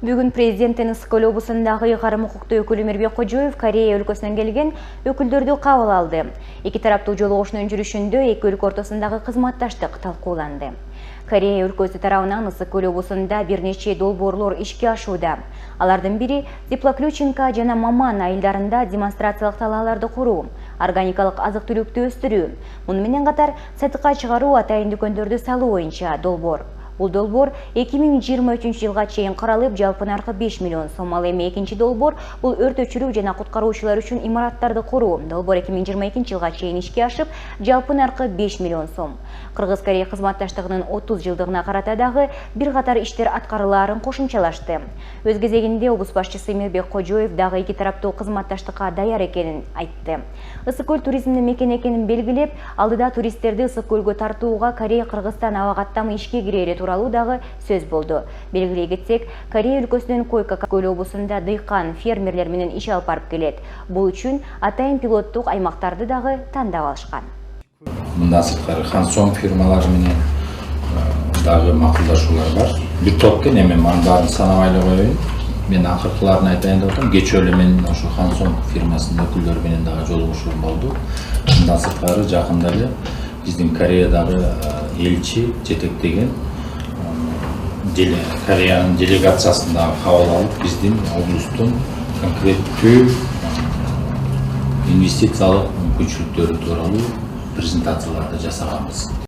Бүгін президенттің Ысык-Көл облысындағы қарым құқықты өкілі Мирбек Кожоев Корея өлкөсүнөн келген өкүлдөрдү кабыл алды. Эки тараптуу жолугушуунун жүрүшүндө эки өлкө ортосундагы кызматташтык талкууланды. Корея өлкөсү тарабынан Ысык-Көл облусунда бир нече долбоорлор ишке ашууда. Алардын бири Теплоключенко жана Маман айылдарында демонстрациялык талааларды куруу, органикалык азык-түлүктү өстүрүү, муну менен катар сатыкка чыгаруу атайын дүкөндөрдү салуу боюнча долбоор. Бул долбоор 2023 жылга чейин каралып, жалпы наркы 5 миллион сом. Ал эми экинчи долбоор бул өрт өчүрүү жана куткаруучулар үчүн имараттарды куруу. Долбоор 2022 жылга чейин ишке ашып, жалпы наркы 5 миллион сом. Кыргыз-Корея кызматташтыгынын 30 жылдыгына карата дагы бир катар иштер аткарылаарын кошумчалашты. Өз кезегинде облус башчысы Мирбек Кожоев дагы эки тараптуу кызматташтыкка даяр экенин айтты. Ысык-Көл туризмдин мекени экенин белгилеп, алдыда туристтерди Ысык-Көлгө тартууга Корея-Кыргызстан аба каттамы ишке кирери тууралуу дагы сөз болду. Белгилей кетсек, Корея өлкөсүнүн Койка-Көл облусунда дыйкан, фермерлер менен иш алып барып келет. Бул үчүн атайын пилоттук аймактарды дагы тандап алышкан. Мындан сырткары Хансом фирмалары менен дагы макулдашуулар бар. Бир топ экен, эми анын баарын санабай эле коеюн. Мен акыркыларын айтайын деп атам. Кечээ эле мен ошо Хансом фирмасынын өкүлдөрү менен дагы жолугушуум болду. Мындан сырткары жакында эле биздин Кореядагы элчи жетектеген Кореянын делегациясын дагы кабыл алып, биздин облустун конкреттүү инвестициялык мүмкүнчүлүктөрү тууралуу презентацияларды жасаганбыз.